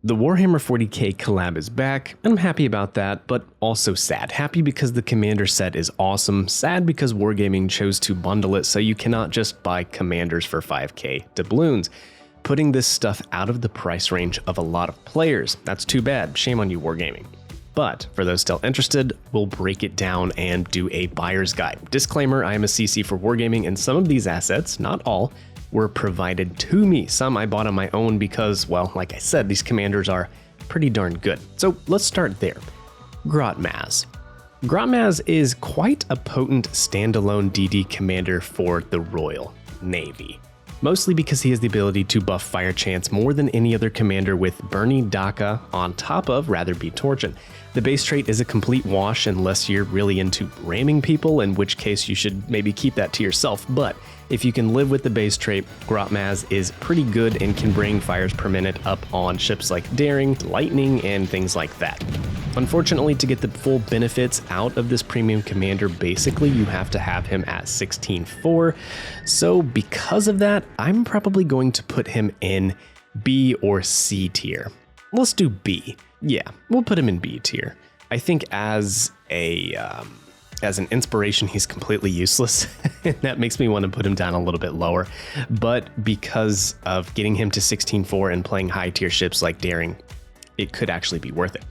The Warhammer 40k collab is back, and I'm happy about that, but also sad. Happy because the commander set is awesome, sad because Wargaming chose to bundle it so you cannot just buy commanders for 5k doubloons, putting this stuff out of the price range of a lot of players. That's too bad, shame on you Wargaming. But for those still interested, we'll break it down and do a buyer's guide. Disclaimer, I am a CC for Wargaming, and some of these assets, not all, were provided to me. Some I bought on my own because, well, like I said, these commanders are pretty darn good. So let's start there. Grotas. Grotas is quite a potent standalone DD commander for the Royal Navy. Mostly because he has the ability to buff fire chance more than any other commander with Bernie Derka on top of Rather Be Torchin. The base trait is a complete wash unless you're really into ramming people, in which case you should maybe keep that to yourself, but if you can live with the base trait, Grotas is pretty good and can bring fires per minute up on ships like Daring, Lightning, and things like that. Unfortunately, to get the full benefits out of this premium commander, basically you have to have him at 16.4, so because of that, I'm probably going to put him in B or C tier. Let's do B. Yeah, we'll put him in B tier. I think as an inspiration, he's completely useless. That makes me want to put him down a little bit lower. But because of getting him to 16.4 and playing high tier ships like Daring, it could actually be worth it.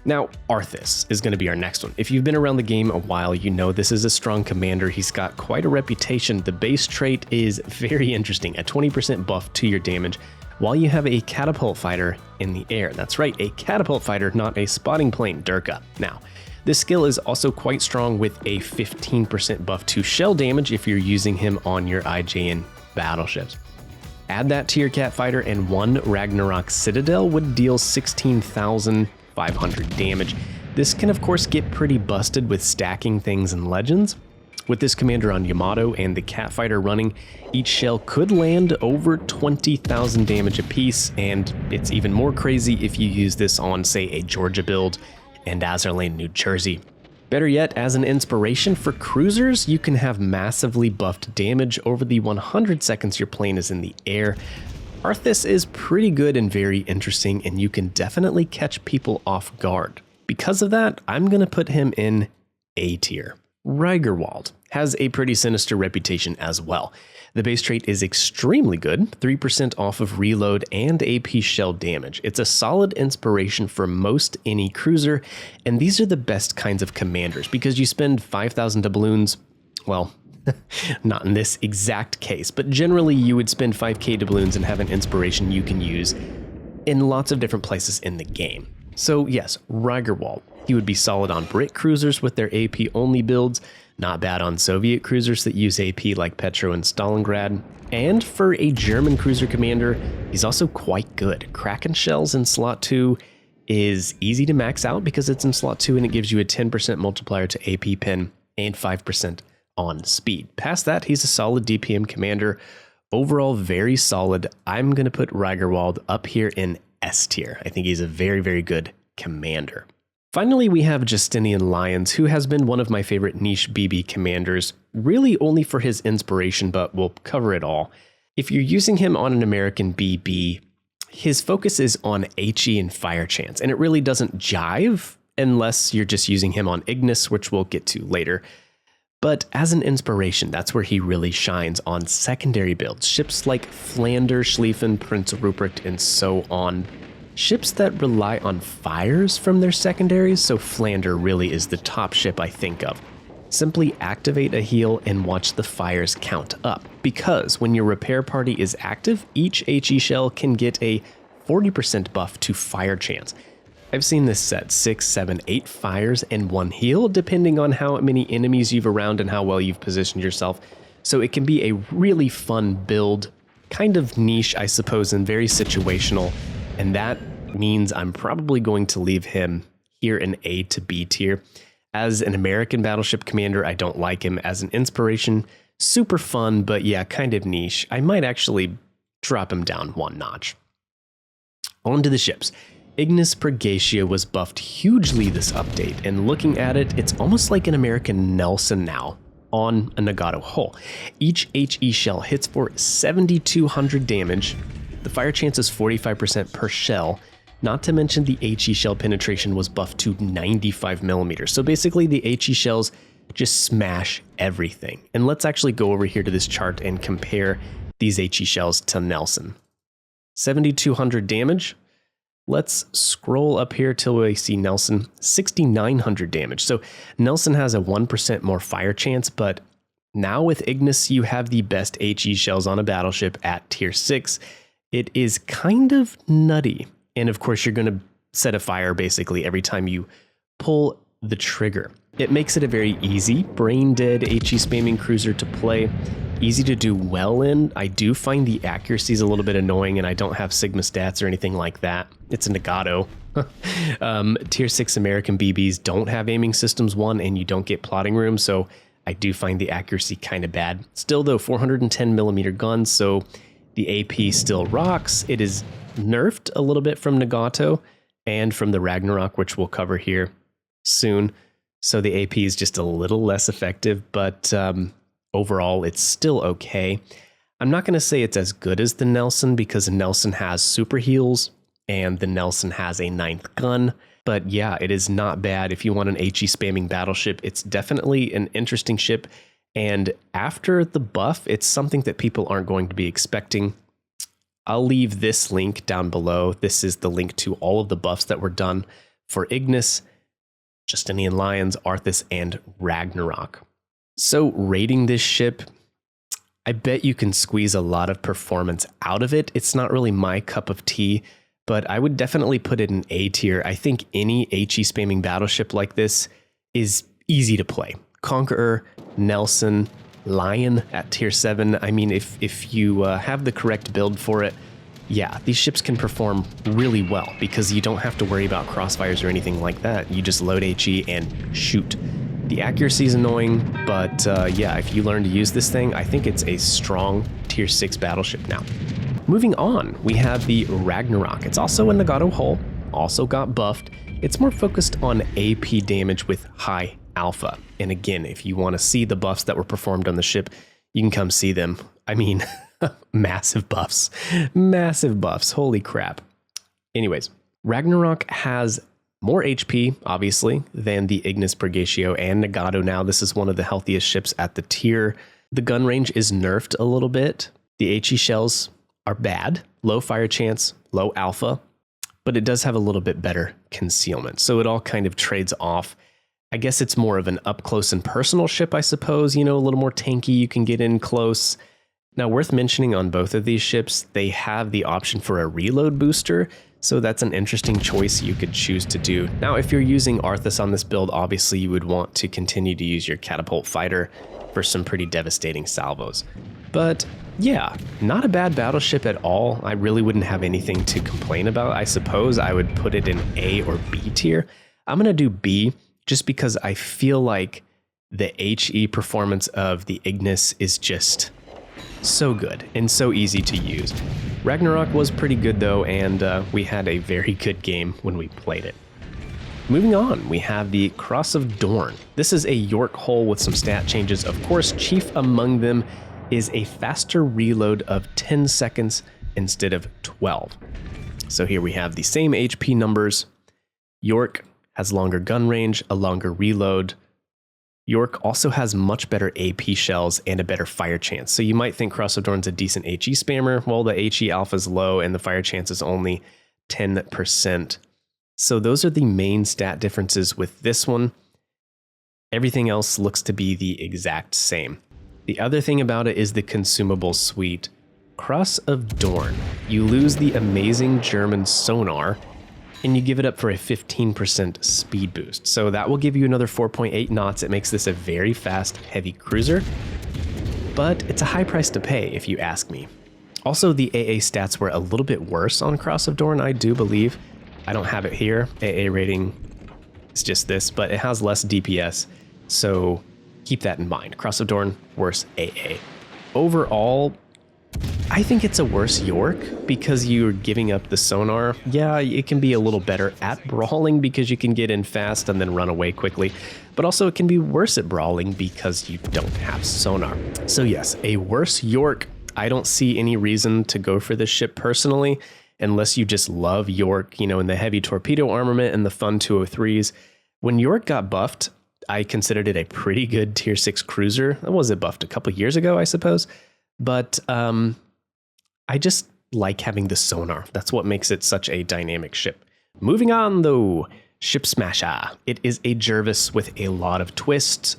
Now, Arthas is going to be our next one. If you've been around the game a while, you know this is a strong commander. He's got quite a reputation. The base trait is very interesting, a 20% buff to your damage, while you have a catapult fighter in the air. That's right, a catapult fighter, not a spotting plane, Derka. Now, this skill is also quite strong with a 15% buff to shell damage if you're using him on your IJN battleships. Add that to your cat fighter and one Ragnarok Citadel would deal 16,500 damage. This can of course get pretty busted with stacking things in Legends. With this commander on Yamato and the cat fighter running, each shell could land over 20,000 damage apiece, and it's even more crazy if you use this on, say, a Georgia build and Azerlane, New Jersey. Better yet, as an inspiration for cruisers, you can have massively buffed damage over the 100 seconds your plane is in the air. Arthas is pretty good and very interesting, and you can definitely catch people off guard. Because of that, I'm going to put him in A tier. Ryer Wald has a pretty sinister reputation as well. The base trait is extremely good, 3% off of reload and AP shell damage. It's a solid inspiration for most any cruiser, and these are the best kinds of commanders because you spend 5,000 doubloons, well, not in this exact case, but generally you would spend 5k doubloons and have an inspiration you can use in lots of different places in the game. So yes, Ryer Wald. He would be solid on Brit cruisers with their AP only builds, not bad on Soviet cruisers that use AP like Petro and Stalingrad, and for a German cruiser commander, he's also quite good. Kraken shells in slot 2 is easy to max out because it's in slot 2 and it gives you a 10% multiplier to AP pin and 5% on speed. Past that, he's a solid DPM commander. Overall, very solid. I'm going to put Ryer Wald up here in S tier. I think he's a very, very good commander. Finally, we have Justinian Lyons, who has been one of my favorite niche BB commanders, really only for his inspiration, but we'll cover it all. If you're using him on an American BB, his focus is on HE and fire chance, and it really doesn't jive unless you're just using him on Ignis, which we'll get to later. But as an inspiration, that's where he really shines on secondary builds, ships like Flanders, Schlieffen, Prince Rupert, and so on. Ships that rely on fires from their secondaries, so Flanders really is the top ship I think of. Simply activate a heal and watch the fires count up, because when your repair party is active, each HE shell can get a 40% buff to fire chance. I've seen this set 6, 7, 8 fires and 1 heal, depending on how many enemies you've around and how well you've positioned yourself, so it can be a really fun build, kind of niche I suppose and very situational. And that means I'm probably going to leave him here in A to B tier. As an American battleship commander, I don't like him. As an inspiration, super fun, but yeah, kind of niche. I might actually drop him down one notch. On to the ships. Ignis Purgatio was buffed hugely this update, and looking at it, it's almost like an American Nelson now on a Nagato hull. Each HE shell hits for 7,200 damage. The fire chance is 45% per shell, Not to mention the HE shell penetration was buffed to 95 millimeters. So basically the HE shells just smash everything. And let's actually go over here to this chart and compare these HE shells to Nelson. 7,200 damage. Let's scroll up here till we see Nelson, 6,900 damage. So Nelson has a 1% more fire chance, but now with Ignis, you have the best HE shells on a battleship at tier 6. It is kind of nutty. And of course, you're going to set a fire basically every time you pull the trigger. It makes it a very easy, brain-dead HE spamming cruiser to play. Easy to do well in. I do find the accuracy is a little bit annoying, and I don't have Sigma stats or anything like that. It's a Nagato. Tier 6 American BBs don't have aiming systems 1, and you don't get plotting room, so I do find the accuracy kind of bad. Still though, 410 millimeter guns, so the AP still rocks. It is nerfed a little bit from Nagato and from the Ragnarok, which we'll cover here soon. So the AP is just a little less effective, but overall it's still okay. I'm not going to say it's as good as the Nelson because Nelson has super heals and the Nelson has a 9th gun. But yeah, it is not bad if you want an HE spamming battleship. It's definitely an interesting ship. And after the buff, it's something that people aren't going to be expecting. I'll leave this link down below. This is the link to all of the buffs that were done for Ignis, Justinian Lions, Arthas, and Ragnarok. So rating this ship, I bet you can squeeze a lot of performance out of it. It's not really my cup of tea, but I would definitely put it in A tier. I think any HE spamming battleship like this is easy to play. Conqueror, Nelson, Lion at tier 7. I mean, if you have the correct build for it, yeah, these ships can perform really well because you don't have to worry about crossfires or anything like that. You just load HE and shoot. The accuracy is annoying, but yeah, if you learn to use this thing, I think it's a strong tier 6 battleship now. Moving on, we have the Ragnarok. It's also a Nagato hull, also got buffed. It's more focused on AP damage with high alpha. And again, if you want to see the buffs that were performed on the ship, you can come see them. I mean, massive buffs, holy crap. Anyways, Ragnarok has more HP, obviously, than the Ignis Purgatio and Nagato now. This is one of the healthiest ships at the tier. The gun range is nerfed a little bit. The HE shells are bad, low fire chance, low alpha, but it does have a little bit better concealment. So it all kind of trades off. I guess it's more of an up close and personal ship, I suppose, you know, a little more tanky, you can get in close. Now, worth mentioning on both of these ships, they have the option for a reload booster, so that's an interesting choice you could choose to do. Now, if you're using Arthas on this build, obviously you would want to continue to use your catapult fighter for some pretty devastating salvos. But yeah, not a bad battleship at all. I really wouldn't have anything to complain about. I suppose I would put it in A or B tier. I'm going to do B just because I feel like the HE performance of the Ignis is just so good and so easy to use. Ragnarok was pretty good though, and we had a very good game when we played it. Moving on, we have the Cross of Dorne. This is a York hull with some stat changes. Of course, chief among them is a faster reload of 10 seconds instead of 12. So here we have the same HP numbers. York has longer gun range, a longer reload. York also has much better AP shells and a better fire chance. So you might think Cross of Dorne's a decent HE spammer. Well, the HE alpha is low and the fire chance is only 10%. So those are the main stat differences with this one. Everything else looks to be the exact same. The other thing about it is the consumable suite. Cross of Dorne, you lose the amazing German sonar and you give it up for a 15% speed boost. So that will give you another 4.8 knots. It makes this a very fast, heavy cruiser, but it's a high price to pay if you ask me. Also, the AA stats were a little bit worse on Cross of Dorne, I do believe. I don't have it here. AA rating is just this, but it has less DPS, so keep that in mind. Cross of Dorne, worse AA. Overall, I think it's a worse York because you're giving up the sonar. Yeah, it can be a little better at brawling because you can get in fast and then run away quickly, but also it can be worse at brawling because you don't have sonar. So yes, a worse York. I don't see any reason to go for this ship personally. unless you just love York, you know, in the heavy torpedo armament and the fun 203s. When York got buffed, I considered it a pretty good tier 6 cruiser. That was it buffed a couple years ago, I suppose. But I just like having the sonar. That's what makes it such a dynamic ship. Moving on, though, Ship Smasher. It is a Jervis with a lot of twists.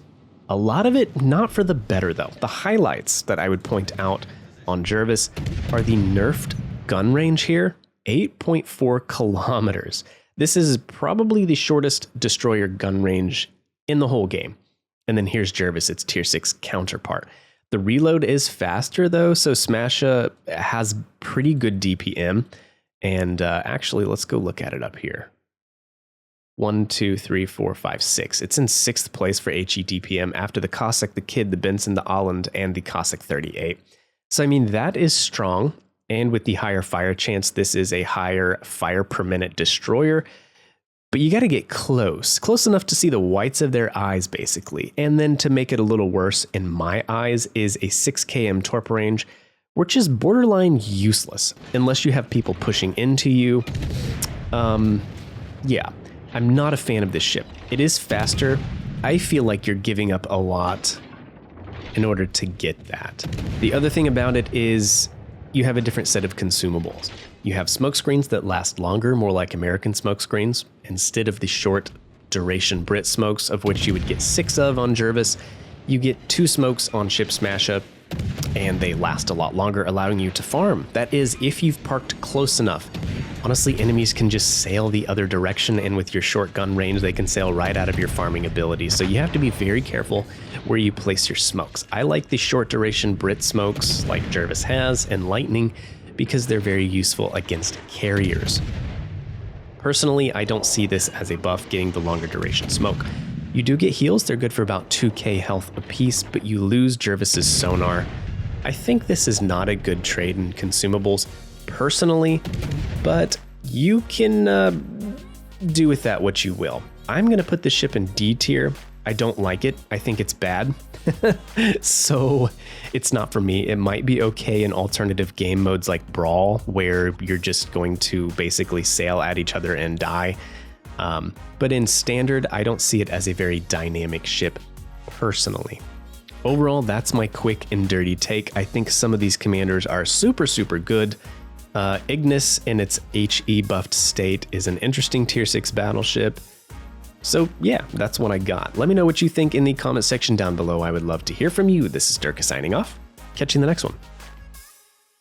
A lot of it not for the better, though. The highlights that I would point out on Jervis are the nerfed gun range here, 8.4 kilometers. This is probably the shortest destroyer gun range in the whole game. And then here's Jervis, its tier 6 counterpart. The reload is faster, though, so Smasher has pretty good DPM. And actually, let's go look at it up here. 1, 2, 3, 4, 5, 6. It's in 6th place for HE DPM after the Cossack, the Kid, the Benson, the Åland, and the Cossack 38. So, I mean, that is strong. And with the higher fire chance, this is a higher fire per minute destroyer. But you got to get close enough to see the whites of their eyes, basically. And then to make it a little worse, in my eyes, is a 6 km torp range, which is borderline useless unless you have people pushing into you. Yeah. I'm not a fan of this ship. It is faster. I feel like you're giving up a lot in order to get that. The other thing about it is you have a different set of consumables. You have smoke screens that last longer, more like American smoke screens, instead of the short duration Brit smokes, of which you would get 6 of on Jervis. You get 2 smokes on Ship Smasher, and they last a lot longer, allowing you to farm. That is, if you've parked close enough. Honestly, enemies can just sail the other direction, and with your short gun range, they can sail right out of your farming ability. So you have to be very careful where you place your smokes. I like the short duration Brit smokes like Jervis has and Lightning because they're very useful against carriers. Personally, I don't see this as a buff getting the longer duration smoke. You do get heals, they're good for about 2k health apiece, but you lose Jervis's sonar. I think this is not a good trade in consumables personally, but you can do with that what you will. I'm going to put the ship in D tier. I don't like it. I think it's bad. So it's not for me. It might be okay in alternative game modes like Brawl, where you're just going to basically sail at each other and die. But in standard, I don't see it as a very dynamic ship personally. Overall, that's my quick and dirty take. I think some of these commanders are super, super good. Ignis in its HE buffed state is an interesting tier 6 battleship. So yeah, that's what I got. Let me know what you think in the comment section down below. I would love to hear from you. This is Derka signing off. Catch you in the next one.